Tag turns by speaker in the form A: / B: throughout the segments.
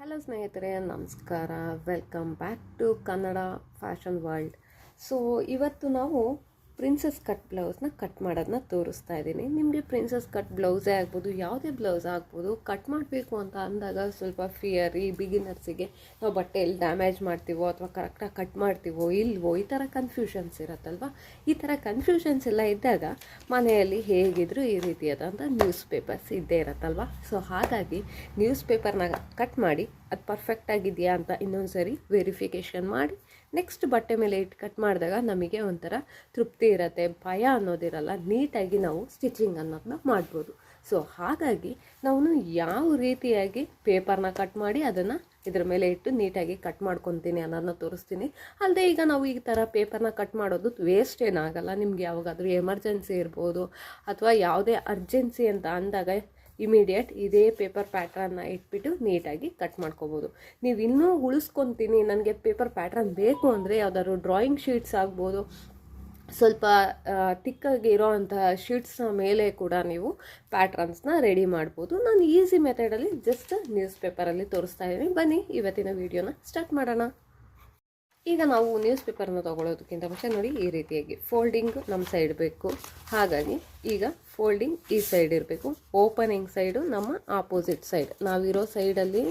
A: Hello ಸ್ನೇಹಿತರೆ, ನಮಸ್ಕಾರ. Welcome back to Kannada fashion world. So ಇವತ್ತು ನಾವು ಪ್ರಿನ್ಸಸ್ ಕಟ್ ಬ್ಲೌಸ್ನ ಕಟ್ ಮಾಡೋದನ್ನ ತೋರಿಸ್ತಾ ಇದ್ದೀನಿ. ನಿಮಗೆ ಪ್ರಿನ್ಸಸ್ ಕಟ್ ಬ್ಲೌಸೇ ಆಗ್ಬೋದು, ಯಾವುದೇ ಬ್ಲೌಸ್ ಆಗ್ಬೋದು. ಕಟ್ ಮಾಡಬೇಕು ಅಂತ ಅಂದಾಗ ಸ್ವಲ್ಪ ಫಿಯರ್, ಈ ಬಿಗಿನರ್ಸಿಗೆ ನಾವು ಬಟ್ಟೆಯಲ್ಲಿ ಡ್ಯಾಮೇಜ್ ಮಾಡ್ತೀವೋ ಅಥವಾ ಕರೆಕ್ಟಾಗಿ ಕಟ್ ಮಾಡ್ತೀವೋ ಇಲ್ವೋ, ಈ ಥರ ಕನ್ಫ್ಯೂಷನ್ಸ್ ಇರುತ್ತಲ್ವ. ಈ ಥರ ಕನ್ಫ್ಯೂಷನ್ಸ್ ಎಲ್ಲ ಇದ್ದಾಗ ಮನೆಯಲ್ಲಿ ಹೇಗಿದ್ರೂ ಈ ರೀತಿಯಾದಂಥ ನ್ಯೂಸ್ ಪೇಪರ್ಸ್ ಇದ್ದೇ ಇರುತ್ತಲ್ವ. ಸೊ ಹಾಗಾಗಿ ನ್ಯೂಸ್ ಪೇಪರ್ನ ಕಟ್ ಮಾಡಿ ಅದು ಪರ್ಫೆಕ್ಟಾಗಿದೆಯಾ ಅಂತ ಇನ್ನೊಂದು ಸರಿ ವೆರಿಫಿಕೇಷನ್ ಮಾಡಿ ನೆಕ್ಸ್ಟ್ ಬಟ್ಟೆ ಮೇಲೆ ಇಟ್ಟು ಕಟ್ ಮಾಡಿದಾಗ ನಮಗೆ ಒಂಥರ ತೃಪ್ತಿ ಇರುತ್ತೆ, ಭಯ ಅನ್ನೋದಿರಲ್ಲ. ನೀಟಾಗಿ ನಾವು ಸ್ಟಿಚಿಂಗ್ ಅನ್ನೋದನ್ನ ಮಾಡ್ಬೋದು. ಸೊ ಹಾಗಾಗಿ ನಾವು ಯಾವ ರೀತಿಯಾಗಿ ಪೇಪರ್ನ ಕಟ್ ಮಾಡಿ ಅದನ್ನು ಇದ್ರ ಮೇಲೆ ಇಟ್ಟು ನೀಟಾಗಿ ಕಟ್ ಮಾಡ್ಕೊತೀನಿ ಅನ್ನೋದನ್ನ ತೋರಿಸ್ತೀನಿ. ಅಲ್ಲದೆ ಈಗ ನಾವು ಈ ಥರ ಪೇಪರ್ನ ಕಟ್ ಮಾಡೋದು ವೇಸ್ಟ್ ಏನಾಗಲ್ಲ. ನಿಮ್ಗೆ ಯಾವಾಗಾದರೂ ಎಮರ್ಜೆನ್ಸಿ ಇರ್ಬೋದು ಅಥವಾ ಯಾವುದೇ ಅರ್ಜೆನ್ಸಿ ಅಂತ ಅಂದಾಗ ಇಮಿಡಿಯೇಟ್ ಇದೇ ಪೇಪರ್ ಪ್ಯಾಟ್ರನ್ನ ಇಟ್ಬಿಟ್ಟು ನೀಟಾಗಿ ಕಟ್ ಮಾಡ್ಕೋಬೋದು. ನೀವು ಇನ್ನೂ ಉಳಿಸ್ಕೊತೀನಿ, ನನಗೆ ಪೇಪರ್ ಪ್ಯಾಟ್ರನ್ ಬೇಕು ಅಂದರೆ ಯಾವುದಾದ್ರು ಡ್ರಾಯಿಂಗ್ ಶೀಟ್ಸ್ ಆಗ್ಬೋದು, ಸ್ವಲ್ಪ ತಿಕ್ಕಾಗಿರೋ ಅಂತಹ ಶೀಟ್ಸ್ನ ಮೇಲೆ ಕೂಡ ನೀವು ಪ್ಯಾಟ್ರನ್ಸ್ನ ರೆಡಿ ಮಾಡ್ಬೋದು. ನಾನು ಈಸಿ ಮೆಥಡಲ್ಲಿ ಜಸ್ಟ್ ನ್ಯೂಸ್ ಪೇಪರಲ್ಲಿ ತೋರಿಸ್ತಾ ಇದ್ದೀನಿ. ಬನ್ನಿ ಇವತ್ತಿನ ವಿಡಿಯೋನ ಸ್ಟಾರ್ಟ್ ಮಾಡೋಣ. ಈಗ ನಾವು ನ್ಯೂಸ್ ಪೇಪರ್ನ ತೊಗೊಳೋದಕ್ಕಿಂತ ಮುಂಚೆ ನೋಡಿ, ಈ ರೀತಿಯಾಗಿ ಫೋಲ್ಡಿಂಗ್ ನಮ್ಮ ಸೈಡ್ ಬೇಕು. ಹಾಗಾಗಿ ಈಗ ಫೋಲ್ಡಿಂಗ್ ಈ ಸೈಡ್ ಇರಬೇಕು, ಓಪನಿಂಗ್ ಸೈಡು ನಮ್ಮ ಆಪೋಸಿಟ್ ಸೈಡ್, ನಾವಿರೋ ಸೈಡಲ್ಲಿ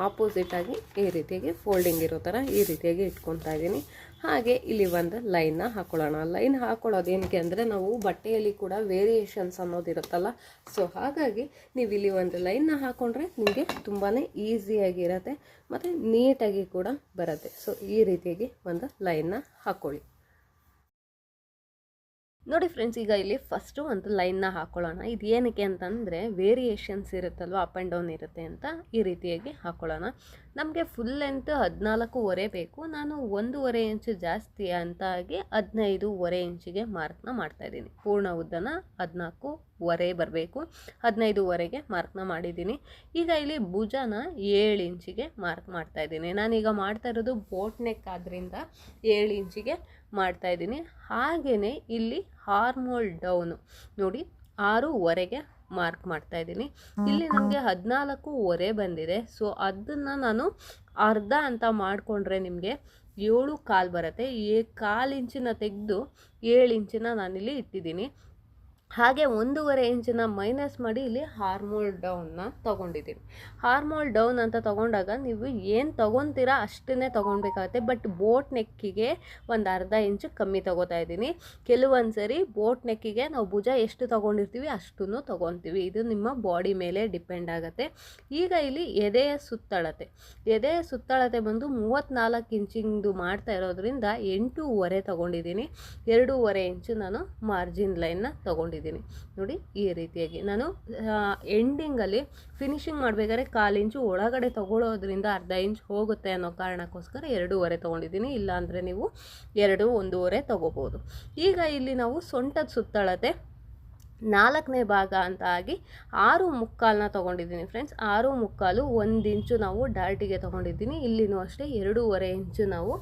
A: ಆಪೋಸಿಟಾಗಿ ಈ ರೀತಿಯಾಗಿ ಫೋಲ್ಡಿಂಗ್ ಇರೋ ಥರ ಈ ರೀತಿಯಾಗಿ ಇಟ್ಕೊತಾ ಇದ್ದೀನಿ. ಹಾಗೆ ಇಲ್ಲಿ ಒಂದು ಲೈನ್ನ ಹಾಕೊಳ್ಳೋಣ. ಲೈನ್ ಹಾಕೊಳ್ಳೋದು ಏನಕ್ಕೆ ಅಂದರೆ ನಾವು ಬಟ್ಟೆಯಲ್ಲಿ ಕೂಡ ವೇರಿಯೇಷನ್ಸ್ ಅನ್ನೋದಿರುತ್ತಲ್ಲ. ಸೊ ಹಾಗಾಗಿ ನೀವು ಇಲ್ಲಿ ಒಂದು ಲೈನ್ನ ಹಾಕ್ಕೊಂಡ್ರೆ ನಿಮಗೆ ತುಂಬಾ ಈಸಿಯಾಗಿರುತ್ತೆ ಮತ್ತು ನೀಟಾಗಿ ಕೂಡ ಬರುತ್ತೆ. ಸೊ ಈ ರೀತಿಯಾಗಿ ಒಂದು ಲೈನ್ನ ಹಾಕ್ಕೊಳ್ಳಿ. ನೋಡಿ ಫ್ರೆಂಡ್ಸ್, ಈಗ ಇಲ್ಲಿ ಫಸ್ಟು ಒಂದು ಲೈನ್ನ ಹಾಕ್ಕೊಳ್ಳೋಣ. ಇದು ಏನಕ್ಕೆ ಅಂತಂದರೆ ವೇರಿಯೇಷನ್ಸ್ ಇರುತ್ತಲ್ವ, ಅಪ್ ಆ್ಯಂಡ್ ಡೌನ್ ಇರುತ್ತೆ ಅಂತ ಈ ರೀತಿಯಾಗಿ ಹಾಕ್ಕೊಳ್ಳೋಣ. ನಮಗೆ ಫುಲ್ ಲೆಂತ್ 14.5 ಬೇಕು. ನಾನು 1.5 ಇಂಚು ಜಾಸ್ತಿ ಅಂತಾಗಿ 15.5 ಇಂಚಿಗೆ ಮಾರ್ಕ್ನ ಮಾಡ್ತಾಯಿದ್ದೀನಿ. ಪೂರ್ಣ ಉದ್ದನ 14.5 ಬರಬೇಕು, 15.5ಗೆ ಮಾರ್ಕ್ನ ಮಾಡಿದ್ದೀನಿ. ಈಗ ಇಲ್ಲಿ ಭುಜನ 7 ಇಂಚಿಗೆ ಮಾರ್ಕ್ ಮಾಡ್ತಾಯಿದ್ದೀನಿ. ನಾನೀಗ ಮಾಡ್ತಾ ಇರೋದು ಬೋಟ್ ನೆಕ್ ಆದ್ದರಿಂದ 7 ಇಂಚಿಗೆ ಮಾಡ್ತಾಯಿದ್ದೀನಿ. ಹಾಗೆಯೇ ಇಲ್ಲಿ ಹಾರ್ಮೋಲ್ ಡೌನು ನೋಡಿ 6.5ಗೆ ಮಾರ್ಕ್ ಮಾಡ್ತಾಯಿದ್ದೀನಿ. ಇಲ್ಲಿ ನನಗೆ 14.5 ಬಂದಿದೆ. ಸೊ ಅದನ್ನು ನಾನು ಅರ್ಧ ಅಂತ ಮಾಡಿಕೊಂಡ್ರೆ ನಿಮಗೆ 7.25 ಬರುತ್ತೆ. 1/4 ಇಂಚಿನ ತೆಗೆದು 7 ಇಂಚಿನ ನಾನಿಲ್ಲಿ ಇಟ್ಟಿದ್ದೀನಿ. ಹಾಗೆ 1.5 ಇಂಚಿನ ಮೈನಸ್ ಮಾಡಿ ಇಲ್ಲಿ ಹಾರ್ಮೋಲ್ ಡೌನ್ನ ತೊಗೊಂಡಿದ್ದೀನಿ. ಹಾರ್ಮೋಲ್ ಡೌನ್ ಅಂತ ತೊಗೊಂಡಾಗ ನೀವು ಏನು ತೊಗೊತೀರಾ ಅಷ್ಟನ್ನೇ ತೊಗೊಳ್ಬೇಕಾಗತ್ತೆ. ಬಟ್ ಬೋಟ್ ನೆಕ್ಕಿಗೆ ಒಂದು ಅರ್ಧ ಇಂಚು ಕಮ್ಮಿ ತೊಗೋತಾ ಇದ್ದೀನಿ. ಕೆಲವೊಂದು ಸರಿ ಬೋಟ್ ನೆಕ್ಕಿಗೆ ನಾವು ಭುಜ ಎಷ್ಟು ತೊಗೊಂಡಿರ್ತೀವಿ ಅಷ್ಟನ್ನು ತೊಗೊತೀವಿ. ಇದು ನಿಮ್ಮ ಬಾಡಿ ಮೇಲೆ ಡಿಪೆಂಡ್ ಆಗುತ್ತೆ. ಈಗ ಇಲ್ಲಿ ಎದೆಯ ಸುತ್ತಳತೆ ಬಂದು 34 ಇಂಚಿಂದು ಮಾಡ್ತಾ ಇರೋದ್ರಿಂದ 8.5 ತೊಗೊಂಡಿದ್ದೀನಿ. 2.5 ಇಂಚು ನಾನು ಮಾರ್ಜಿನ್ ಲೈನ್ನ ತೊಗೊಂಡಿದ್ದೀನಿ. ನೋಡಿ ಈ ರೀತಿಯಾಗಿ ನಾನು ಎಂಡಿಂಗಲ್ಲಿ ಫಿನಿಶಿಂಗ್ ಮಾಡಬೇಕಾದ್ರೆ 1/4 ಇಂಚು ಒಳಗಡೆ ತೊಗೊಳ್ಳೋದ್ರಿಂದ ಅರ್ಧ ಇಂಚ್ ಹೋಗುತ್ತೆ ಅನ್ನೋ ಕಾರಣಕ್ಕೋಸ್ಕರ 2.5 ತೊಗೊಂಡಿದ್ದೀನಿ. ಇಲ್ಲಾಂದರೆ ನೀವು 2, 1.5 ತೊಗೋಬೋದು. ಈಗ ಇಲ್ಲಿ ನಾವು ಸೊಂಟದ ಸುತ್ತಳತೆ 4ನೇ ಭಾಗ ಅಂತ ಆಗಿ 6.25 ತೊಗೊಂಡಿದ್ದೀನಿ ಫ್ರೆಂಡ್ಸ್. 6.25 1 ಇಂಚು ನಾವು ಡಾರ್ಟಿಗೆ ತೊಗೊಂಡಿದ್ದೀನಿ. ಇಲ್ಲಿನೂ ಅಷ್ಟೇ 2.5 ಇಂಚು ನಾವು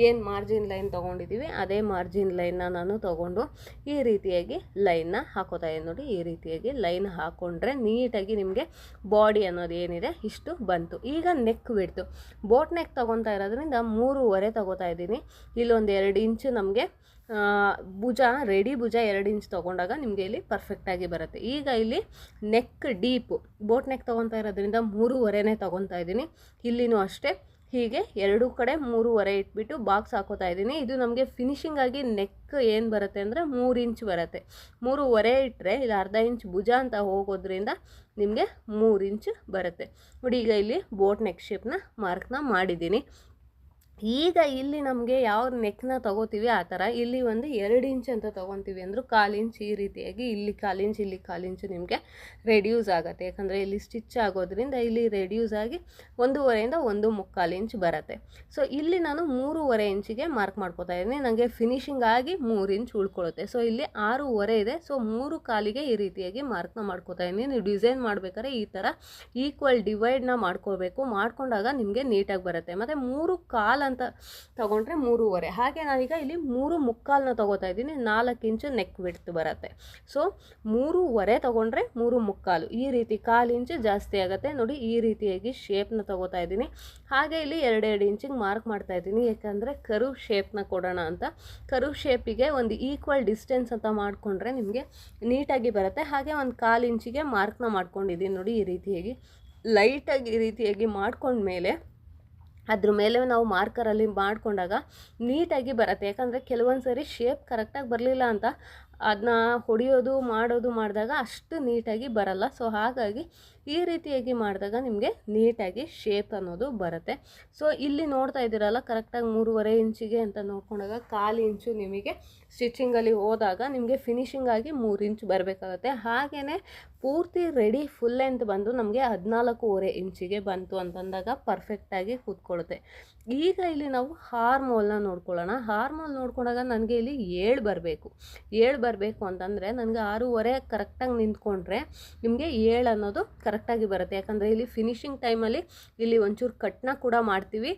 A: ಏನು ಮಾರ್ಜಿನ್ ಲೈನ್ ತೊಗೊಂಡಿದ್ದೀವಿ ಅದೇ ಮಾರ್ಜಿನ್ ಲೈನ್ನ ನಾನು ತೊಗೊಂಡು ಈ ರೀತಿಯಾಗಿ ಲೈನ್ನ ಹಾಕೋತಾ ಇದ್ದೀನಿ. ನೋಡಿ ಈ ರೀತಿಯಾಗಿ ಲೈನ್ ಹಾಕ್ಕೊಂಡ್ರೆ ನೀಟಾಗಿ ನಿಮಗೆ ಬಾಡಿ ಅನ್ನೋದು ಏನಿದೆ ಇಷ್ಟು ಬಂತು. ಈಗ ನೆಕ್ ಬಿಡ್ತು, ಬೋಟ್ ನೆಕ್ ತೊಗೊತಾ ಇರೋದ್ರಿಂದ 3.5 ತೊಗೋತಾ ಇದ್ದೀನಿ. ಇಲ್ಲೊಂದು 2 ಇಂಚು ನಮಗೆ ಭುಜ ರೆಡಿ ಭುಜ 2 ಇಂಚ್ ತೊಗೊಂಡಾಗ ನಿಮಗೆ ಇಲ್ಲಿ ಪರ್ಫೆಕ್ಟಾಗಿ ಬರುತ್ತೆ. ಈಗ ಇಲ್ಲಿ ನೆಕ್ ಡೀಪು ಬೋಟ್ ನೆಕ್ ತೊಗೊತಾ ಇರೋದ್ರಿಂದ 3.5ನೇ ತೊಗೊತಾ ಇದ್ದೀನಿ. ಇಲ್ಲಿನೂ ಅಷ್ಟೇ ಹೀಗೆ 2 ಕಡೆ 3.5 ಇಟ್ಬಿಟ್ಟು ಬಾಕ್ಸ್ ಹಾಕೋತಾ ಇದ್ದೀನಿ. ಇದು ನಮಗೆ ಫಿನಿಶಿಂಗ್ ಆಗಿ ನೆಕ್ ಏನು ಬರುತ್ತೆ ಅಂದರೆ 3 ಇಂಚ್ ಬರುತ್ತೆ. 3.5 ಇಟ್ಟರೆ ಇದು ಅರ್ಧ ಇಂಚ್ ಭುಜ ಅಂತ ಹೋಗೋದ್ರಿಂದ ನಿಮಗೆ 3 ಇಂಚ್ ಬರುತ್ತೆ. ನೋಡಿ ಈಗ ಇಲ್ಲಿ ಬೋಟ್ ನೆಕ್ ಶೇಪ್ನ ಮಾರ್ಕ್ನ ಮಾಡಿದ್ದೀನಿ. ಈಗ ಇಲ್ಲಿ ನಮಗೆ ಯಾವ ನೆಕ್ನ ತೊಗೋತೀವಿ ಆ ಥರ ಇಲ್ಲಿ ಒಂದು 2 ಇಂಚ್ ಅಂತ ತೊಗೊತೀವಿ ಅಂದರೂ 1/4 ಇಂಚ್ ಈ ರೀತಿಯಾಗಿ ಇಲ್ಲಿ 1/4 ಇಂಚ್ ಇಲ್ಲಿ 1/4 ಇಂಚು ನಿಮಗೆ ರೆಡ್ಯೂಸ್ ಆಗುತ್ತೆ. ಯಾಕಂದರೆ ಇಲ್ಲಿ ಸ್ಟಿಚ್ ಆಗೋದ್ರಿಂದ ಇಲ್ಲಿ ರೆಡ್ಯೂಸ್ ಆಗಿ 1.5ಇಂದ 1.25 ಇಂಚ್ ಬರುತ್ತೆ. ಸೊ ಇಲ್ಲಿ ನಾನು 3.5 ಇಂಚಿಗೆ ಮಾರ್ಕ್ ಮಾಡ್ಕೋತಾ ಇದ್ದೀನಿ. ನನಗೆ ಫಿನಿಶಿಂಗ್ ಆಗಿ 3 ಇಂಚ್ ಉಳ್ಕೊಳ್ಳುತ್ತೆ. ಸೊ ಇಲ್ಲಿ 6.5 ಇದೆ. ಸೊ 3/4ಗೆ ಈ ರೀತಿಯಾಗಿ ಮಾರ್ಕ್ನ ಮಾಡ್ಕೋತಾ ಇದ್ದೀನಿ. ನೀವು ಡಿಸೈನ್ ಮಾಡಬೇಕಾದ್ರೆ ಈ ಥರ ಈಕ್ವಲ್ ಡಿವೈಡ್ನ ಮಾಡ್ಕೋಬೇಕು. ಮಾಡ್ಕೊಂಡಾಗ ನಿಮಗೆ ನೀಟಾಗಿ ಬರುತ್ತೆ. ಮತ್ತು 3/4 ಅಂತ ತೊಗೊಂಡ್ರೆ 3.5. ಹಾಗೆ ನಾನೀಗ ಇಲ್ಲಿ 3.25 ತೊಗೋತಾ ಇದ್ದೀನಿ. 4 ಇಂಚು ನೆಕ್ ವಿಡ್ತ್ ಬರುತ್ತೆ. ಸೊ 3.5 ತೊಗೊಂಡ್ರೆ 3.25, ಈ ರೀತಿ 1/4 ಇಂಚು ಜಾಸ್ತಿ ಆಗುತ್ತೆ ನೋಡಿ. ಈ ರೀತಿಯಾಗಿ ಶೇಪ್ನ ತೊಗೋತಾ ಇದ್ದೀನಿ. ಹಾಗೆ ಇಲ್ಲಿ 2 ಇಂಚಿಗೆ ಮಾರ್ಕ್ ಮಾಡ್ತಾ ಇದ್ದೀನಿ, ಯಾಕಂದರೆ ಕರ್ವ್ ಶೇಪ್ನ ಕೊಡೋಣ ಅಂತ. ಕರ್ವ್ ಶೇಪಿಗೆ ಒಂದು ಈಕ್ವಲ್ ಡಿಸ್ಟೆನ್ಸ್ ಅಂತ ಮಾಡಿಕೊಂಡ್ರೆ ನಿಮಗೆ ನೀಟಾಗಿ ಬರುತ್ತೆ. ಹಾಗೆ ಒಂದು 1/4 ಇಂಚಿಗೆ ಮಾರ್ಕ್ನ ಮಾಡ್ಕೊಂಡಿದ್ದೀನಿ ನೋಡಿ. ಈ ರೀತಿಯಾಗಿ ಲೈಟಾಗಿ ಈ ರೀತಿಯಾಗಿ ಮಾಡ್ಕೊಂಡ್ಮೇಲೆ ಅದ್ರ ಮೇಲೆ ನಾವು ಮಾರ್ಕರಲ್ಲಿ ಮಾಡಿಕೊಂಡಾಗ ನೀಟಾಗಿ ಬರುತ್ತೆ. ಯಾಕಂದರೆ ಕೆಲವೊಂದು ಸರಿ ಶೇಪ್ ಕರೆಕ್ಟಾಗಿ ಬರಲಿಲ್ಲ ಅಂತ ಅದನ್ನ ಹೊಡೆಯೋದು ಮಾಡಿದಾಗ ಅಷ್ಟು ನೀಟಾಗಿ ಬರಲ್ಲ. ಸೊ ಹಾಗಾಗಿ ಈ ರೀತಿಯಾಗಿ ಮಾಡಿದಾಗ ನಿಮಗೆ ನೀಟಾಗಿ ಶೇಪ್ ಅನ್ನೋದು ಬರುತ್ತೆ. ಸೊ ಇಲ್ಲಿ ನೋಡ್ತಾ ಇದ್ದೀರಲ್ಲ, ಕರೆಕ್ಟಾಗಿ 3.5 ಇಂಚಿಗೆ ಅಂತ ನೋಡ್ಕೊಂಡಾಗ 1/4 ಇಂಚು ನಿಮಗೆ ಸ್ಟಿಚಿಂಗಲ್ಲಿ ಹೋದಾಗ ನಿಮಗೆ ಫಿನಿಶಿಂಗ್ ಆಗಿ 3 ಇಂಚ್ ಬರಬೇಕಾಗುತ್ತೆ. ಹಾಗೆಯೇ ಪೂರ್ತಿ ರೆಡಿ ಫುಲ್ ಲೆಂತ್ ಬಂದು ನಮಗೆ 14.5 ಇಂಚಿಗೆ ಬಂತು ಅಂತಂದಾಗ ಪರ್ಫೆಕ್ಟಾಗಿ ಕೂತ್ಕೊಳ್ಳುತ್ತೆ. ಈಗ ಇಲ್ಲಿ ನಾವು ಹಾರ್ಮೋಲ್ನ ನೋಡ್ಕೊಳ್ಳೋಣ. ಹಾರ್ಮೋಲ್ ನೋಡ್ಕೊಂಡಾಗ ನನಗೆ ಇಲ್ಲಿ 7 ಬರಬೇಕು ಅಂತಂದರೆ ನನಗೆ 6.5 ಕರೆಕ್ಟಾಗಿ ನಿಂತ್ಕೊಂಡ್ರೆ ನಿಮಗೆ 7 ಅನ್ನೋದು ಕರೆಕ್ಟಾಗಿ ಬರುತ್ತೆ. ಯಾಕಂದರೆ ಇಲ್ಲಿ ಫಿನಿಶಿಂಗ್ ಟೈಮಲ್ಲಿ ಇಲ್ಲಿ ಒಂಚೂರು ಕಟ್ನ ಕೂಡ ಮಾಡ್ತೀವಿ.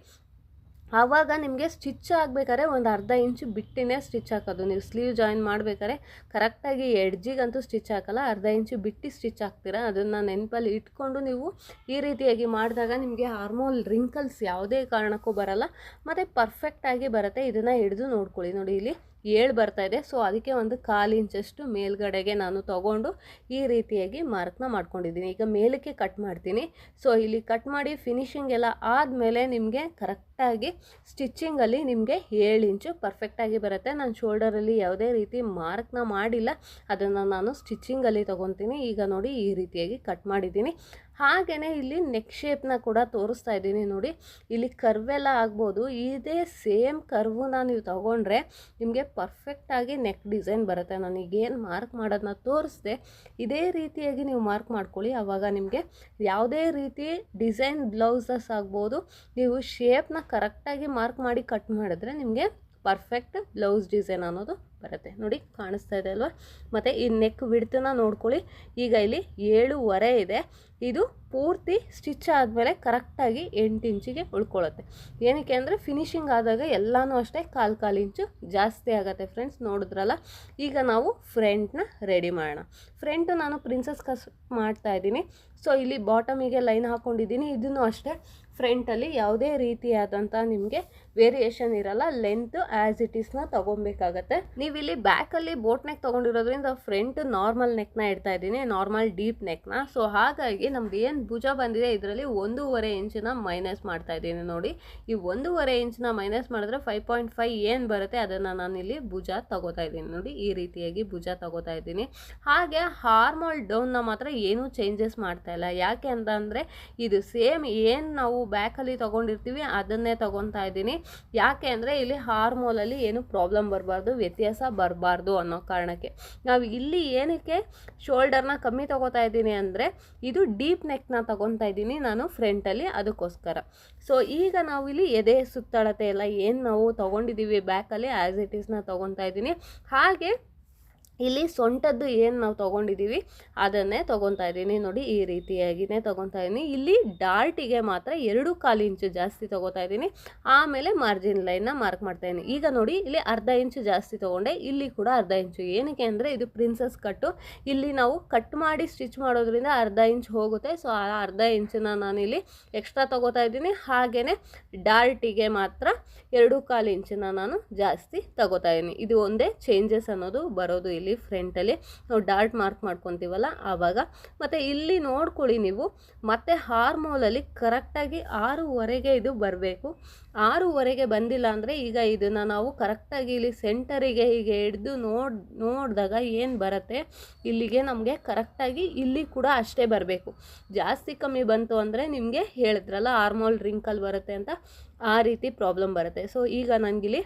A: ಆವಾಗ ನಿಮಗೆ ಸ್ಟಿಚ್ ಆಗಬೇಕಾದ್ರೆ ಒಂದು ಅರ್ಧ ಇಂಚು ಬಿಟ್ಟಿನೇ ಸ್ಟಿಚ್ ಹಾಕೋದು. ನೀವು ಸ್ಲೀವ್ ಜಾಯಿನ್ ಮಾಡಬೇಕಾದ್ರೆ ಕರೆಕ್ಟಾಗಿ ಎಡ್ಜಿಗಂತೂ ಸ್ಟಿಚ್ ಹಾಕಲ್ಲ, ಅರ್ಧ ಇಂಚು ಬಿಟ್ಟು ಸ್ಟಿಚ್ ಹಾಕ್ತೀರಾ. ಅದನ್ನು ನೆನಪಲ್ಲಿ ಇಟ್ಕೊಂಡು ನೀವು ಈ ರೀತಿಯಾಗಿ ಮಾಡಿದಾಗ ನಿಮಗೆ ಹಾರ್ಮೋಲ್ ರಿಂಕಲ್ಸ್ ಯಾವುದೇ ಕಾರಣಕ್ಕೂ ಬರಲ್ಲ ಮತ್ತು ಪರ್ಫೆಕ್ಟಾಗಿ ಬರುತ್ತೆ. ಇದನ್ನು ಹಿಡಿದು ನೋಡ್ಕೊಳ್ಳಿ ನೋಡಿ, ಇಲ್ಲಿ 7 ಬರ್ತಾ ಇದೆ. ಸೊ ಅದಕ್ಕೆ ಒಂದು 1/4 ಇಂಚಷ್ಟು ಮೇಲ್ಗಡೆಗೆ ನಾನು ತೊಗೊಂಡು ಈ ರೀತಿಯಾಗಿ ಮಾರ್ಕ್ನ ಮಾಡ್ಕೊಂಡಿದ್ದೀನಿ. ಈಗ ಮೇಲಕ್ಕೆ ಕಟ್ ಮಾಡ್ತೀನಿ. ಸೊ ಇಲ್ಲಿ ಕಟ್ ಮಾಡಿ ಫಿನಿಶಿಂಗ್ ಎಲ್ಲ ಆದಮೇಲೆ ನಿಮಗೆ ಕರೆಕ್ಟಾಗಿ ಸ್ಟಿಚ್ಚಿಂಗಲ್ಲಿ ನಿಮಗೆ 7 ಇಂಚು ಪರ್ಫೆಕ್ಟಾಗಿ ಬರುತ್ತೆ. ನಾನು ಶೋಲ್ಡರಲ್ಲಿ ಯಾವುದೇ ರೀತಿ ಮಾರ್ಕ್ನ ಮಾಡಿಲ್ಲ, ಅದನ್ನು ನಾನು ಸ್ಟಿಚ್ಚಿಂಗಲ್ಲಿ ತೊಗೊತೀನಿ. ಈಗ ನೋಡಿ ಈ ರೀತಿಯಾಗಿ ಕಟ್ ಮಾಡಿದ್ದೀನಿ. ಹಾಗೆಯೇ ಇಲ್ಲಿ ನೆಕ್ ಶೇಪ್ನ ಕೂಡ ತೋರಿಸ್ತಾ ಇದ್ದೀನಿ ನೋಡಿ. ಇಲ್ಲಿ ಕರ್ವೆಲ್ಲ ಆಗ್ಬೋದು, ಇದೇ ಸೇಮ್ ಕರ್ವನ್ನ ನೀವು ತೊಗೊಂಡ್ರೆ ನಿಮಗೆ ಪರ್ಫೆಕ್ಟಾಗಿ ನೆಕ್ ಡಿಸೈನ್ ಬರುತ್ತೆ. ನನಗೇನು ಮಾರ್ಕ್ ಮಾಡೋದನ್ನ ತೋರಿಸ್ದೆ ಇದೇ ರೀತಿಯಾಗಿ ನೀವು ಮಾರ್ಕ್ ಮಾಡ್ಕೊಳ್ಳಿ. ಆವಾಗ ನಿಮಗೆ ಯಾವುದೇ ರೀತಿ ಡಿಸೈನ್ ಬ್ಲೌಸಸ್ ಆಗ್ಬೋದು, ನೀವು ಶೇಪ್ನ ಕರೆಕ್ಟಾಗಿ ಮಾರ್ಕ್ ಮಾಡಿ ಕಟ್ ಮಾಡಿದ್ರೆ ನಿಮಗೆ ಪರ್ಫೆಕ್ಟ್ ಬ್ಲೌಸ್ ಡಿಸೈನ್ ಅನ್ನೋದು ಬರುತ್ತೆ. ನೋಡಿ ಕಾಣಿಸ್ತಾ ಇದೆ ಅಲ್ವಾ. ಮತ್ತು ಈ ನೆಕ್ ವಿಡ್ತನ್ನ ನೋಡ್ಕೊಳ್ಳಿ. ಈಗ ಇಲ್ಲಿ 7.5 ಇದೆ. ಇದು ಪೂರ್ತಿ ಸ್ಟಿಚ್ ಆದಮೇಲೆ ಕರೆಕ್ಟಾಗಿ 8 ಇಂಚಿಗೆ ಉಳ್ಕೊಳ್ಳುತ್ತೆ. ಏನಕ್ಕೆ ಅಂದರೆ ಫಿನಿಶಿಂಗ್ ಆದಾಗ ಎಲ್ಲನೂ ಅಷ್ಟೇ 1/4 ಇಂಚು ಜಾಸ್ತಿ ಆಗುತ್ತೆ. ಫ್ರೆಂಡ್ಸ್ ನೋಡಿದ್ರಲ್ಲ, ಈಗ ನಾವು ಫ್ರಂಟ್ನ ರೆಡಿ ಮಾಡೋಣ. ಫ್ರಂಟು ನಾನು ಪ್ರಿನ್ಸಸ್ ಕಟ್ ಮಾಡ್ತಾ ಇದ್ದೀನಿ. ಸೊ ಇಲ್ಲಿ ಬಾಟಮಿಗೆ ಲೈನ್ ಹಾಕ್ಕೊಂಡಿದ್ದೀನಿ. ಇದನ್ನು ಅಷ್ಟೇ ಫ್ರಂಟಲ್ಲಿ ಯಾವುದೇ ರೀತಿಯಾದಂಥ ನಿಮಗೆ ವೇರಿಯೇಷನ್ ಇರಲ್ಲ. ಲೆಂತ್ ಆ್ಯಸ್ ಇಟ್ ಈಸ್ನ ತೊಗೊಬೇಕಾಗತ್ತೆ. ನೀವಿಲ್ಲಿ ಬ್ಯಾಕಲ್ಲಿ ಬೋಟ್ ನೆಕ್ ತೊಗೊಂಡಿರೋದ್ರಿಂದ ಫ್ರಂಟ್ ನಾರ್ಮಲ್ ನೆಕ್ನ ಇಡ್ತಾ ಇದ್ದೀನಿ, ನಾರ್ಮಲ್ ಡೀಪ್ ನೆಕ್ನ. ಸೊ ಹಾಗಾಗಿ ನಮ್ದು ಏನು ಭುಜ ಬಂದಿದೆ ಇದರಲ್ಲಿ 1.5 ಇಂಚನ್ನ ಮೈನಸ್ ಮಾಡ್ತಾ ಇದ್ದೀನಿ ನೋಡಿ. ಈ 1.5 ಇಂಚನ್ನ ಮೈನಸ್ ಮಾಡಿದ್ರೆ 5.5 ಏನು ಬರುತ್ತೆ ಅದನ್ನು ನಾನಿಲ್ಲಿ ಭುಜ ತಗೋತಾ ಇದ್ದೀನಿ ನೋಡಿ. ಈ ರೀತಿಯಾಗಿ ಭುಜ ತಗೋತಾ ಇದ್ದೀನಿ. ಹಾಗೆ ಹಾರ್ಮೋಲ್ ಡೌನ್ನ ಮಾತ್ರ ಏನೂ ಚೇಂಜಸ್ ಮಾಡ್ತಾ ಇಲ್ಲ. ಯಾಕೆ ಅಂತಂದರೆ ಇದು ಸೇಮ್ ಏನು ನಾವು ಬ್ಯಾಕಲ್ಲಿ ತೊಗೊಂಡಿರ್ತೀವಿ ಅದನ್ನೇ ತೊಗೊತಾ ಇದ್ದೀನಿ. ಯಾಕೆ ಅಂದರೆ ಇಲ್ಲಿ ಹಾರ್ಮೋಲಲ್ಲಿ ಏನು ಪ್ರಾಬ್ಲಮ್ ಬರಬಾರ್ದು, ವ್ಯತ್ಯಾಸ ಬರಬಾರ್ದು ಅನ್ನೋ ಕಾರಣಕ್ಕೆ. ನಾವು ಇಲ್ಲಿ ಏನಕ್ಕೆ ಶೋಲ್ಡರ್ನ ಕಮ್ಮಿ ತೊಗೋತಾ ಇದ್ದೀನಿ ಅಂದರೆ ಇದು ಡೀಪ್ ನೆಕ್ನ ತೊಗೊತಾ ಇದ್ದೀನಿ ನಾನು ಫ್ರಂಟಲ್ಲಿ, ಅದಕ್ಕೋಸ್ಕರ. ಸೊ ಈಗ ನಾವು ಇಲ್ಲಿ ಎದೆ ಸುತ್ತಳತೆ ಎಲ್ಲ ಏನು ನಾವು ತೊಗೊಂಡಿದ್ದೀವಿ ಬ್ಯಾಕಲ್ಲಿ ಆ್ಯಸ್ ಇಟ್ ಈಸ್ನ ತೊಗೊತಾ ಇದ್ದೀನಿ. ಹಾಗೆ ಇಲ್ಲಿ ಸೊಂಟದ್ದು ಏನು ನಾವು ತೊಗೊಂಡಿದ್ದೀವಿ ಅದನ್ನೇ ತೊಗೊತಾ ಇದ್ದೀನಿ ನೋಡಿ. ಈ ರೀತಿಯಾಗಿಯೇ ತೊಗೊತಾ ಇದ್ದೀನಿ. ಇಲ್ಲಿ ಡಾರ್ಟಿಗೆ ಮಾತ್ರ 2.25 ಇಂಚು ಜಾಸ್ತಿ ತೊಗೋತಾ ಇದ್ದೀನಿ. ಆಮೇಲೆ ಮಾರ್ಜಿನ್ ಲೈನ್ನ ಮಾರ್ಕ್ ಮಾಡ್ತಾಯಿದ್ದೀನಿ. ಈಗ ನೋಡಿ ಇಲ್ಲಿ ಅರ್ಧ ಇಂಚು ಜಾಸ್ತಿ ತೊಗೊಂಡೆ, ಇಲ್ಲಿ ಕೂಡ ಅರ್ಧ ಇಂಚು. ಏನಕ್ಕೆ ಅಂದರೆ ಇದು ಪ್ರಿನ್ಸಸ್ ಕಟ್ಟು. ಇಲ್ಲಿ ನಾವು ಕಟ್ ಮಾಡಿ ಸ್ಟಿಚ್ ಮಾಡೋದ್ರಿಂದ ಅರ್ಧ ಇಂಚ್ ಹೋಗುತ್ತೆ. ಸೊ ಆ ಅರ್ಧ ಇಂಚನ್ನ ನಾನಿಲ್ಲಿ ಎಕ್ಸ್ಟ್ರಾ ತೊಗೋತಾ ಇದ್ದೀನಿ. ಹಾಗೆಯೇ ಡಾರ್ಟಿಗೆ ಮಾತ್ರ 2.25 ಇಂಚನ್ನ ನಾನು ಜಾಸ್ತಿ ತೊಗೋತಾ ಇದ್ದೀನಿ. ಇದು ಒಂದೇ ಚೇಂಜಸ್ ಅನ್ನೋದು ಬರೋದು ಇಲ್ಲಿ ಫ್ರಂಟಲ್ಲಿ ನಾವು ಡಾರ್ಟ್ ಮಾರ್ಕ್ ಮಾಡ್ಕೊತೀವಲ್ಲ ಆವಾಗ. ಮತ್ತು ಇಲ್ಲಿ ನೋಡ್ಕೊಳ್ಳಿ ನೀವು, ಮತ್ತೆ ಹಾರ್ಮೋಲಲ್ಲಿ ಕರೆಕ್ಟಾಗಿ 6.5ಗೆ ಇದು ಬರಬೇಕು. 6.5ಗೆ ಬಂದಿಲ್ಲ ಅಂದರೆ ಈಗ ಇದನ್ನು ನಾವು ಕರೆಕ್ಟಾಗಿ ಇಲ್ಲಿ ಸೆಂಟರಿಗೆ ಹೀಗೆ ಹಿಡಿದು ನೋಡಿದಾಗ ಏನು ಬರುತ್ತೆ ಇಲ್ಲಿಗೆ ನಮಗೆ ಕರೆಕ್ಟಾಗಿ ಇಲ್ಲಿ ಕೂಡ ಅಷ್ಟೇ ಬರಬೇಕು. ಜಾಸ್ತಿ ಕಮ್ಮಿ ಬಂತು ಅಂದರೆ ನಿಮಗೆ ಹೇಳಿದ್ರಲ್ಲ ಹಾರ್ಮೋಲ್ ರಿಂಕಲ್ ಬರುತ್ತೆ ಅಂತ, ಆ ರೀತಿ ಪ್ರಾಬ್ಲಮ್ ಬರುತ್ತೆ. ಸೊ ಈಗ ನನಗಿಲ್ಲಿ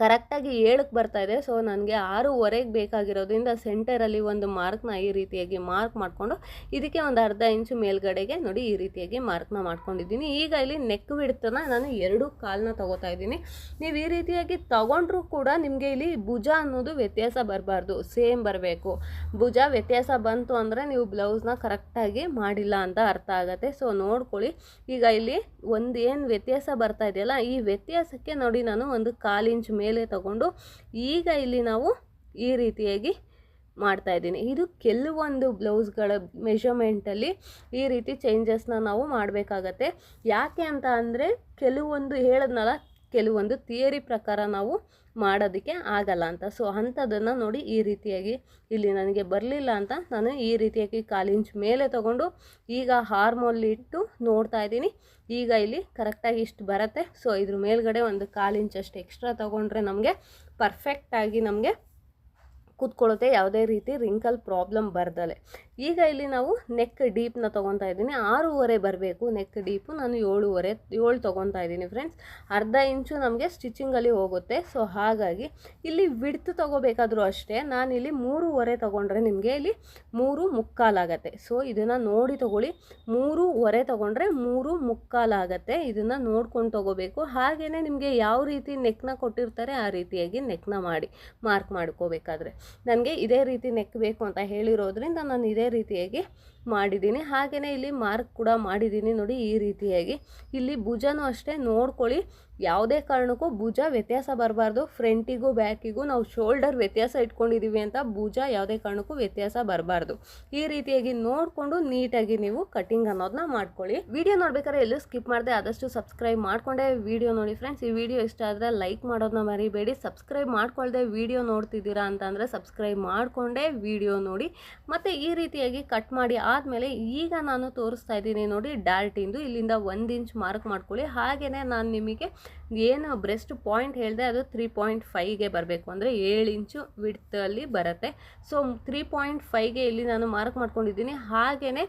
A: ಕರೆಕ್ಟಾಗಿ 7ಕ್ಕೆ ಬರ್ತಾಯಿದೆ. ಸೊ ನನಗೆ 6:15ಗೆ ಬೇಕಾಗಿರೋದ್ರಿಂದ ಸೆಂಟರಲ್ಲಿ ಒಂದು ಮಾರ್ಕ್ನ ಈ ರೀತಿಯಾಗಿ ಮಾರ್ಕ್ ಮಾಡಿಕೊಂಡು ಇದಕ್ಕೆ ಒಂದು ಅರ್ಧ ಇಂಚು ಮೇಲ್ಗಡೆಗೆ ನೋಡಿ ಈ ರೀತಿಯಾಗಿ ಮಾರ್ಕ್ನ ಮಾಡ್ಕೊಂಡಿದ್ದೀನಿ. ಈಗ ಇಲ್ಲಿ ನೆಕ್ ವಿಡ್ತನ್ನ ನಾನು 2 ಕಾಲನ್ನ ತೊಗೋತಾ ಇದ್ದೀನಿ. ನೀವು ಈ ರೀತಿಯಾಗಿ ತೊಗೊಂಡ್ರೂ ಕೂಡ ನಿಮಗೆ ಇಲ್ಲಿ ಭುಜ ಅನ್ನೋದು ವ್ಯತ್ಯಾಸ ಬರಬಾರ್ದು, ಸೇಮ್ ಬರಬೇಕು. ಭುಜ ವ್ಯತ್ಯಾಸ ಬಂತು ಅಂದರೆ ನೀವು ಬ್ಲೌಸ್ನ ಕರೆಕ್ಟಾಗಿ ಮಾಡಿಲ್ಲ ಅಂತ ಅರ್ಥ ಆಗುತ್ತೆ. ಸೊ ನೋಡ್ಕೊಳ್ಳಿ, ಈಗ ಇಲ್ಲಿ ಒಂದು ಏನು ವ್ಯತ್ಯಾಸ ಬರ್ತಾ ಇದೆಯಲ್ಲ, ಈ ವ್ಯತ್ಯಾಸಕ್ಕೆ ನೋಡಿ ನಾನು ಒಂದು 1/4 ಇಂಚ್ ಮೇಲೆ ತಗೊಂಡು ಈಗ ಇಲ್ಲಿ ನಾವು ಈ ರೀತಿಯಾಗಿ ಮಾಡ್ತಾ ಇದ್ದೀನಿ. ಇದು ಕೆಲವೊಂದು ಬ್ಲೌಸ್ಗಳ ಮೆಷರ್ಮೆಂಟಲ್ಲಿ ಈ ರೀತಿ ಚೇಂಜಸ್ನ ನಾವು ಮಾಡಬೇಕಾಗತ್ತೆ. ಯಾಕೆ ಅಂತ ಅಂದರೆ ಕೆಲವೊಂದು ಹೇಳದ್ನಲ್ಲ, ಕೆಲವೊಂದು ಥಿಯರಿ ಪ್ರಕಾರ ನಾವು ಮಾಡೋದಕ್ಕೆ ಆಗಲ್ಲ ಅಂತ. ಸೊ ಅಂಥದ್ದನ್ನು ನೋಡಿ ಈ ರೀತಿಯಾಗಿ ಇಲ್ಲಿ ನನಗೆ ಬರಲಿಲ್ಲ ಅಂತ ನಾನು ಈ ರೀತಿಯಾಗಿ 1/4 ಇಂಚ್ ಮೇಲೆ ತೊಗೊಂಡು ಈಗ ಹಾರ್ಮೋಲಿಟ್ಟು ನೋಡ್ತಾ ಇದ್ದೀನಿ. ಈಗ ಇಲ್ಲಿ ಕರೆಕ್ಟಾಗಿ ಇಷ್ಟು ಬರುತ್ತೆ. ಸೊ ಇದ್ರ ಮೇಲ್ಗಡೆ ಒಂದು 1/4 ಇಂಚಷ್ಟು ಎಕ್ಸ್ಟ್ರಾ ತೊಗೊಂಡ್ರೆ ನಮಗೆ ಪರ್ಫೆಕ್ಟಾಗಿ ನಮಗೆ ಕೂತ್ಕೊಳ್ಳುತ್ತೆ, ಯಾವುದೇ ರೀತಿ ರಿಂಕಲ್ ಪ್ರಾಬ್ಲಮ್ ಬರ್ದಲೆ. ಈಗ ಇಲ್ಲಿ ನಾವು ನೆಕ್ ಡೀಪ್ನ ತೊಗೊತಾ ಇದ್ದೀನಿ. 6:15 ಬರಬೇಕು ನೆಕ್ ಡೀಪು, ನಾನು 7 ತೊಗೊತಾ ಇದ್ದೀನಿ ಫ್ರೆಂಡ್ಸ್. ಅರ್ಧ ಇಂಚು ನಮಗೆ ಸ್ಟಿಚಿಂಗಲ್ಲಿ ಹೋಗುತ್ತೆ. ಸೊ ಹಾಗಾಗಿ ಇಲ್ಲಿ ವಿಡ್ತ್ ತೊಗೋಬೇಕಾದ್ರೂ ಅಷ್ಟೇ, ನಾನಿಲ್ಲಿ 3:15 ತೊಗೊಂಡ್ರೆ ನಿಮಗೆ ಇಲ್ಲಿ 3:45 ಆಗುತ್ತೆ. ಸೊ ಇದನ್ನು ನೋಡಿ ತೊಗೊಳ್ಳಿ, 3:15 ತೊಗೊಂಡ್ರೆ 3:45 ಆಗುತ್ತೆ. ಇದನ್ನು ನೋಡ್ಕೊಂಡು ತೊಗೋಬೇಕು. ಹಾಗೆಯೇ ನಿಮಗೆ ಯಾವ ರೀತಿ ನೆಕ್ನ ಕೊಟ್ಟಿರ್ತಾರೆ ಆ ರೀತಿಯಾಗಿ ನೆಕ್ನ ಮಾಡಿ ಮಾರ್ಕ್ ಮಾಡ್ಕೋಬೇಕಾದ್ರೆ ನನಗೆ ಇದೇ ರೀತಿ ನೆಕ್ ಬೇಕು ಅಂತ ಹೇಳಿರೋದ್ರಿಂದ ನಾನು ಇದೇ ರೀತಿಯಾಗಿ ಮಾಡಿದ್ದೀನಿ. ಹಾಗೆಯೇ ಇಲ್ಲಿ ಮಾರ್ಕ್ ಕೂಡ ಮಾಡಿದ್ದೀನಿ ನೋಡಿ ಈ ರೀತಿಯಾಗಿ. ಇಲ್ಲಿ ಭುಜನೂ ಅಷ್ಟೇ ನೋಡ್ಕೊಳ್ಳಿ, ಯಾವುದೇ ಕಾರಣಕ್ಕೂ ಭುಜ ವ್ಯತ್ಯಾಸ ಬರಬಾರ್ದು. ಫ್ರಂಟಿಗೂ ಬ್ಯಾಕಿಗೂ ನಾವು ಶೋಲ್ಡರ್ ವ್ಯತ್ಯಾಸ ಇಟ್ಕೊಂಡಿದ್ದೀವಿ ಅಂತ ಭುಜ ಯಾವುದೇ ಕಾರಣಕ್ಕೂ ವ್ಯತ್ಯಾಸ ಬರಬಾರ್ದು. ಈ ರೀತಿಯಾಗಿ ನೋಡಿಕೊಂಡು ನೀಟಾಗಿ ನೀವು ಕಟಿಂಗ್ ಅನ್ನೋದನ್ನ ಮಾಡ್ಕೊಳ್ಳಿ. ವಿಡಿಯೋ ನೋಡ್ಬೇಕಾದ್ರೆ ಎಲ್ಲೂ ಸ್ಕಿಪ್ ಮಾಡದೆ ಆದಷ್ಟು ಸಬ್ಸ್ಕ್ರೈಬ್ ಮಾಡಿಕೊಂಡೆ ವಿಡಿಯೋ ನೋಡಿ ಫ್ರೆಂಡ್ಸ್. ಈ ವಿಡಿಯೋ ಇಷ್ಟ ಆದರೆ ಲೈಕ್ ಮಾಡೋದನ್ನ ಮರಿಬೇಡಿ. ಸಬ್ಸ್ಕ್ರೈಬ್ ಮಾಡ್ಕೊಳ್ದೆ ವಿಡಿಯೋ ನೋಡ್ತಿದ್ದೀರಾ ಅಂತಂದರೆ ಸಬ್ಸ್ಕ್ರೈಬ್ ಮಾಡಿಕೊಂಡೆ ವಿಡಿಯೋ ನೋಡಿ. ಮತ್ತು ಈ ರೀತಿಯಾಗಿ ಕಟ್ ಮಾಡಿ ಆದಮೇಲೆ ಈಗ ನಾನು ತೋರಿಸ್ತಾ ಇದ್ದೀನಿ ನೋಡಿ ಡಾರ್ಟಿಂದು. ಇಲ್ಲಿಂದ 1 ಇಂಚ್ ಮಾರ್ಕ್ ಮಾಡ್ಕೊಳ್ಳಿ. ಹಾಗೆಯೇ ನಾನು ನಿಮಗೆ ಏನು ಬ್ರೆಸ್ಟ್ ಪಾಯಿಂಟ್ ಹೇಳಿದೆ ಅದು 3.5ಗೆ ಬರಬೇಕು, ಅಂದರೆ 7 ಇಂಚು ವಿಡ್ತಲ್ಲಿ ಬರುತ್ತೆ. ಸೊ 3.5ಗೆ ಇಲ್ಲಿ ನಾನು ಮಾರ್ಕ್ ಮಾಡ್ಕೊಂಡಿದ್ದೀನಿ. ಹಾಗೆಯೇ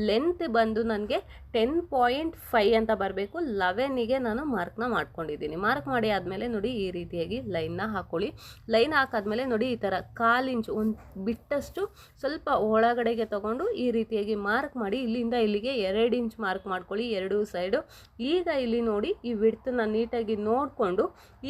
A: ಲೆಂತ್ ಬಂದು ನನಗೆ 10.5 ಅಂತ ಬರಬೇಕು. 11ಗೆ ನಾನು ಮಾರ್ಕ್ನ ಮಾಡ್ಕೊಂಡಿದ್ದೀನಿ. ಮಾರ್ಕ್ ಮಾಡಿ ಆದಮೇಲೆ ನೋಡಿ ಈ ರೀತಿಯಾಗಿ ಲೈನ್ನ ಹಾಕ್ಕೊಳ್ಳಿ. ಲೈನ್ ಹಾಕಾದ್ಮೇಲೆ ನೋಡಿ ಈ ಥರ 1/4 ಇಂಚು ಒಂದು ಬಿಟ್ಟಷ್ಟು ಸ್ವಲ್ಪ ಒಳಗಡೆಗೆ ತೊಗೊಂಡು ಈ ರೀತಿಯಾಗಿ ಮಾರ್ಕ್ ಮಾಡಿ ಇಲ್ಲಿಂದ ಇಲ್ಲಿಗೆ 2 ಇಂಚ್ ಮಾರ್ಕ್ ಮಾಡ್ಕೊಳ್ಳಿ ಎರಡೂ ಸೈಡು. ಈಗ ಇಲ್ಲಿ ನೋಡಿ ಈ ವಿಡ್ತನ್ನ ನೀಟಾಗಿ ನೋಡಿಕೊಂಡು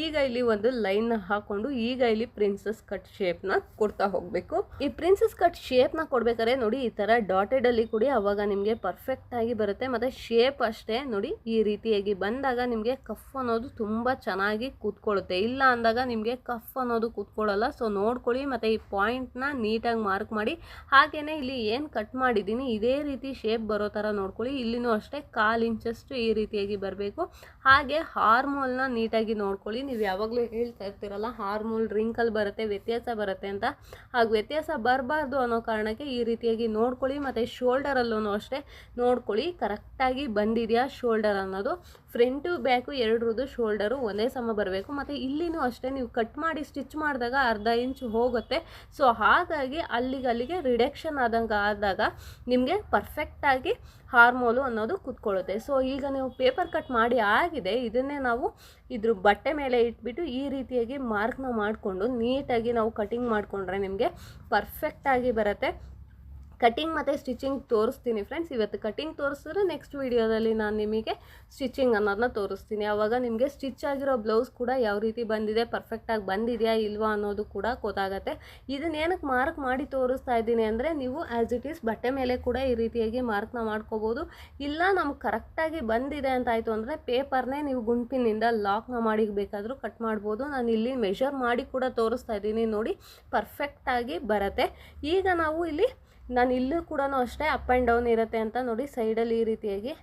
A: ಈಗ ಇಲ್ಲಿ ಒಂದು ಲೈನ್ನ ಹಾಕ್ಕೊಂಡು ಈಗ ಇಲ್ಲಿ ಪ್ರಿನ್ಸಸ್ ಕಟ್ ಶೇಪ್ನ ಕೊಡ್ತಾ ಹೋಗಬೇಕು. ಈ ಪ್ರಿನ್ಸಸ್ ಕಟ್ ಶೇಪ್ನ ಕೊಡ್ಬೇಕಾದ್ರೆ ನೋಡಿ ಈ ಥರ ಡಾಟೆಡಲ್ಲಿ ಕೊಡಿ, ಅವಾಗ ನಿಮಗೆ ಪರ್ಫೆಕ್ಟಾಗಿ ಬರುತ್ತೆ. ಮತ್ತು ಶೇಪ್ ಅಷ್ಟೇ ನೋಡಿ ಈ ರೀತಿಯಾಗಿ ಬಂದಾಗ ನಿಮಗೆ ಕಫ್ ಅನ್ನೋದು ತುಂಬ ಚೆನ್ನಾಗಿ ಕೂತ್ಕೊಳ್ಳುತ್ತೆ. ಇಲ್ಲ ಅಂದಾಗ ನಿಮಗೆ ಕಫ್ ಅನ್ನೋದು ಕೂತ್ಕೊಳ್ಳಲ್ಲ. ಸೊ ನೋಡ್ಕೊಳ್ಳಿ ಮತ್ತು ಈ ಪಾಯಿಂಟ್ನ ನೀಟಾಗಿ ಮಾರ್ಕ್ ಮಾಡಿ. ಹಾಗೆಯೇ ಇಲ್ಲಿ ಏನು ಕಟ್ ಮಾಡಿದ್ದೀನಿ ಇದೇ ರೀತಿ ಶೇಪ್ ಬರೋ ಥರ ನೋಡ್ಕೊಳ್ಳಿ. ಇಲ್ಲಿನೂ ಅಷ್ಟೇ 1/4 ಇಂಚಷ್ಟು ಈ ರೀತಿಯಾಗಿ ಬರಬೇಕು. ಹಾಗೆ ಹಾರ್ಮೋಲ್ನ ನೀಟಾಗಿ ನೋಡ್ಕೊಳ್ಳಿ. ನೀವು ಯಾವಾಗಲೂ ಹೇಳ್ತಾ ಇರ್ತೀರಲ್ಲ ಹಾರ್ಮೋಲ್ ರಿಂಕಲ್ ಬರುತ್ತೆ, ವ್ಯತ್ಯಾಸ ಬರುತ್ತೆ ಅಂತ. ಹಾಗೆ ವ್ಯತ್ಯಾಸ ಬರಬಾರ್ದು ಅನ್ನೋ ಕಾರಣಕ್ಕೆ ಈ ರೀತಿಯಾಗಿ ನೋಡ್ಕೊಳ್ಳಿ. ಮತ್ತು ಶೋಲ್ಡರಲ್ಲೂ ಅಷ್ಟೇ ನೋಡ್ಕೊಳ್ಳಿ ಕರೆಕ್ಟಾಗಿ ಬಂದಿದೆಯಾ ಶೋಲ್ಡರ್ ಅನ್ನೋದು. ಫ್ರಂಟು ಬ್ಯಾಕು ಎರಡರದ್ದು ಶೋಲ್ಡರು ಒಂದೇ ಸಮ ಬರಬೇಕು. ಮತ್ತು ಇಲ್ಲಿನೂ ಅಷ್ಟೇ ನೀವು ಕಟ್ ಮಾಡಿ ಸ್ಟಿಚ್ ಮಾಡಿದಾಗ ಅರ್ಧ ಇಂಚು ಹೋಗುತ್ತೆ. ಸೊ ಹಾಗಾಗಿ ಅಲ್ಲಿಗೆ ರಿಡಕ್ಷನ್ ಆದಾಗ ನಿಮಗೆ ಪರ್ಫೆಕ್ಟಾಗಿ ಹಾರ್ಮೋಲು ಅನ್ನೋದು ಕೂತ್ಕೊಳ್ಳುತ್ತೆ. ಸೊ ಈಗ ನೀವು ಪೇಪರ್ ಕಟ್ ಮಾಡಿ ಆಗಿದೆ, ಇದನ್ನೇ ನಾವು ಇದ್ರ ಬಟ್ಟೆ ಮೇಲೆ ಇಟ್ಬಿಟ್ಟು ಈ ರೀತಿಯಾಗಿ ಮಾರ್ಕ್ನ ಮಾಡಿಕೊಂಡು ನೀಟಾಗಿ ನಾವು ಕಟಿಂಗ್ ಮಾಡಿಕೊಂಡ್ರೆ ನಿಮಗೆ ಪರ್ಫೆಕ್ಟಾಗಿ ಬರುತ್ತೆ. ಕಟಿಂಗ್ ಮತ್ತು ಸ್ಟಿಚಿಂಗ್ ತೋರಿಸ್ತೀನಿ ಫ್ರೆಂಡ್ಸ್. ಇವತ್ತು ಕಟಿಂಗ್ ತೋರಿಸಿದ್ರೆ ನೆಕ್ಸ್ಟ್ ವೀಡಿಯೋದಲ್ಲಿ ನಾನು ನಿಮಗೆ ಸ್ಟಿಚಿಂಗ್ ಅನ್ನೋದನ್ನ ತೋರಿಸ್ತೀನಿ. ಆವಾಗ ನಿಮಗೆ ಸ್ಟಿಚ್ ಆಗಿರೋ ಬ್ಲೌಸ್ ಕೂಡ ಯಾವ ರೀತಿ ಬಂದಿದೆ, ಪರ್ಫೆಕ್ಟಾಗಿ ಬಂದಿದೆಯಾ ಇಲ್ವಾ ಅನ್ನೋದು ಕೂಡ ಗೊತ್ತಾಗುತ್ತೆ. ಇದನ್ನ ಏನಕ್ಕೆ ಮಾರ್ಕ್ ಮಾಡಿ ತೋರಿಸ್ತಾ ಇದ್ದೀನಿ ಅಂದರೆ ನೀವು ಆ್ಯಸ್ ಇಟ್ ಈಸ್ ಬಟ್ಟೆ ಮೇಲೆ ಕೂಡ ಈ ರೀತಿಯಾಗಿ ಮಾರ್ಕ್ನ ಮಾಡ್ಕೋಬೋದು. ಇಲ್ಲ ನಮ್ಗೆ ಕರೆಕ್ಟಾಗಿ ಬಂದಿದೆ ಅಂತ ಆಯಿತು ಅಂದರೆ ಪೇಪರ್ನೇ ನೀವು ಗುಂಪಿನಿಂದ ಲಾಕ್ನ ಮಾಡಿ ಬೇಕಾದರೂ ಕಟ್ ಮಾಡ್ಬೋದು. ನಾನು ಇಲ್ಲಿ ಮೆಷರ್ ಮಾಡಿ ಕೂಡ ತೋರಿಸ್ತಾ ಇದ್ದೀನಿ ನೋಡಿ, ಪರ್ಫೆಕ್ಟಾಗಿ ಬರುತ್ತೆ. ಈಗ ನಾವು ಇಲ್ಲಿ ನಾನು ಇಲ್ಲೂ ಕೂಡ ಅಷ್ಟೇ ಅಪ್ ಆ್ಯಂಡ್ ಡೌನ್ ಇರುತ್ತೆ ಅಂತ ನೋಡಿ ಸೈಡಲ್ಲಿ ಈ ರೀತಿಯಾಗಿ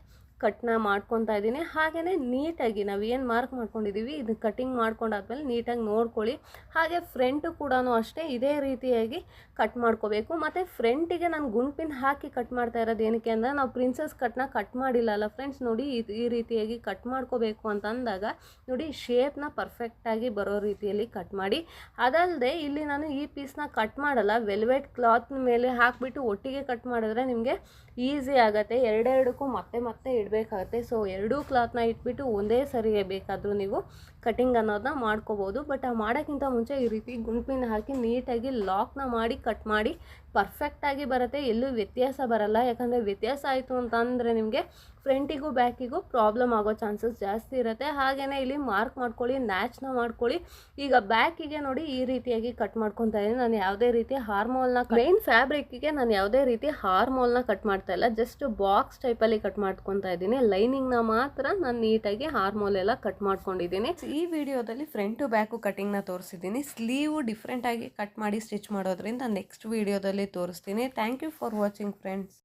A: ಕಟ್ನ ಮಾಡ್ಕೊತಾ ಇದ್ದೀನಿ. ಹಾಗೆಯೇ ನೀಟಾಗಿ ನಾವು ಏನು ಮಾರ್ಕ್ ಮಾಡ್ಕೊಂಡಿದ್ದೀವಿ ಇದು ಕಟಿಂಗ್ ಮಾಡ್ಕೊಂಡಾದ್ಮೇಲೆ ನೀಟಾಗಿ ನೋಡ್ಕೊಳ್ಳಿ. ಹಾಗೆ ಫ್ರಂಟು ಕೂಡ ಅಷ್ಟೇ ಇದೇ ರೀತಿಯಾಗಿ ಕಟ್ ಮಾಡ್ಕೋಬೇಕು. ಮತ್ತು ಫ್ರಂಟಿಗೆ ನಾನು ಗುಂಪಿನ ಹಾಕಿ ಕಟ್ ಮಾಡ್ತಾ ಇರೋದು ಏನಕ್ಕೆ ಅಂದರೆ ನಾವು ಪ್ರಿನ್ಸಸ್ ಕಟ್ನ ಕಟ್ ಮಾಡಿಲ್ಲಲ್ಲ ಫ್ರೆಂಡ್ಸ್. ನೋಡಿ ಈ ರೀತಿಯಾಗಿ ಕಟ್ ಮಾಡ್ಕೋಬೇಕು ಅಂತ ಅಂದಾಗ ನೋಡಿ ಶೇಪ್ನ ಪರ್ಫೆಕ್ಟಾಗಿ ಬರೋ ರೀತಿಯಲ್ಲಿ ಕಟ್ ಮಾಡಿ. ಅದಲ್ಲದೆ ಇಲ್ಲಿ ನಾನು ಈ ಪೀಸ್ನ ಕಟ್ ಮಾಡಲ್ಲ, ವೆಲ್ವೆಟ್ ಕ್ಲಾತ್ ಮೇಲೆ ಹಾಕಿಬಿಟ್ಟು ಒಟ್ಟಿಗೆ ಕಟ್ ಮಾಡಿದ್ರೆ ನಿಮಗೆ ಈಸಿ ಆಗುತ್ತೆ. ಎರಡೆರಡಕ್ಕೂ ಮತ್ತೆ ಇಡಬೇಕಾಗುತ್ತೆ. ಸೊ ಎರಡೂ ಕ್ಲಾತ್ನ ಇಟ್ಬಿಟ್ಟು ಒಂದೇ ಸರಿಗೆ ಬೇಕಾದರೂ ನೀವು ಕಟಿಂಗ್ ಅನ್ನೋದನ್ನ ಮಾಡ್ಕೋಬೋದು. ಬಟ್ ಆ ಮಾಡೋಕ್ಕಿಂತ ಮುಂಚೆ ಈ ರೀತಿ ಗುಂಪಿನ ಹಾಕಿ ನೀಟಾಗಿ ಲಾಕ್ನ ಮಾಡಿ ಕಟ್ ಮಾಡಿ ಪರ್ಫೆಕ್ಟಾಗಿ ಬರುತ್ತೆ, ಎಲ್ಲೂ ವ್ಯತ್ಯಾಸ ಬರಲ್ಲ. ಯಾಕಂದರೆ ವ್ಯತ್ಯಾಸ ಆಯಿತು ಅಂತಂದರೆ ನಿಮಗೆ ಫ್ರಂಟಿಗೂ ಬ್ಯಾಕಿಗೂ ಪ್ರಾಬ್ಲಮ್ ಆಗೋ ಚಾನ್ಸಸ್ ಜಾಸ್ತಿ ಇರುತ್ತೆ. ಹಾಗೆಯೇ ಇಲ್ಲಿ ಮಾರ್ಕ್ ಮಾಡ್ಕೊಳ್ಳಿ, ನ್ಯಾಚ್ನ ಮಾಡ್ಕೊಳ್ಳಿ. ಈಗ ಬ್ಯಾಕಿಗೆ ನೋಡಿ ಈ ರೀತಿಯಾಗಿ ಕಟ್ ಮಾಡ್ಕೊತಾ ಇದ್ದೀನಿ. ನಾನು ಯಾವುದೇ ರೀತಿ ಹಾರ್ಮೋಲ್ನ ಮೇನ್ ಫ್ಯಾಬ್ರಿಕ್ಕಿಗೆ ನಾನು ಯಾವುದೇ ರೀತಿ ಹಾರ್ಮೋಲ್ನ ಕಟ್ ಮಾಡ್ತಾ ಇಲ್ಲ, ಜಸ್ಟ್ ಬಾಕ್ಸ್ ಟೈಪಲ್ಲಿ ಕಟ್ ಮಾಡ್ಕೊತಾ ಇದ್ದೀನಿ. ಲೈನಿಂಗ್ನ ಮಾತ್ರ ನಾನು ನೀಟಾಗಿ ಹಾರ್ಮೋಲ್ ಎಲ್ಲ ಕಟ್ ಮಾಡ್ಕೊಂಡಿದ್ದೀನಿ. ಈ ವಿಡಿಯೋದಲ್ಲಿ ಫ್ರಂಟು ಬ್ಯಾಕು ಕಟಿಂಗ್ನ ತೋರಿಸಿದ್ದೀನಿ. ಸ್ಲೀವು ಡಿಫ್ರೆಂಟಾಗಿ ಕಟ್ ಮಾಡಿ ಸ್ಟಿಚ್ ಮಾಡೋದ್ರಿಂದ ನೆಕ್ಸ್ಟ್ ವಿಡಿಯೋದಲ್ಲಿ ತೋರಿಸ್ತೀನಿ. Thank you for watching friends.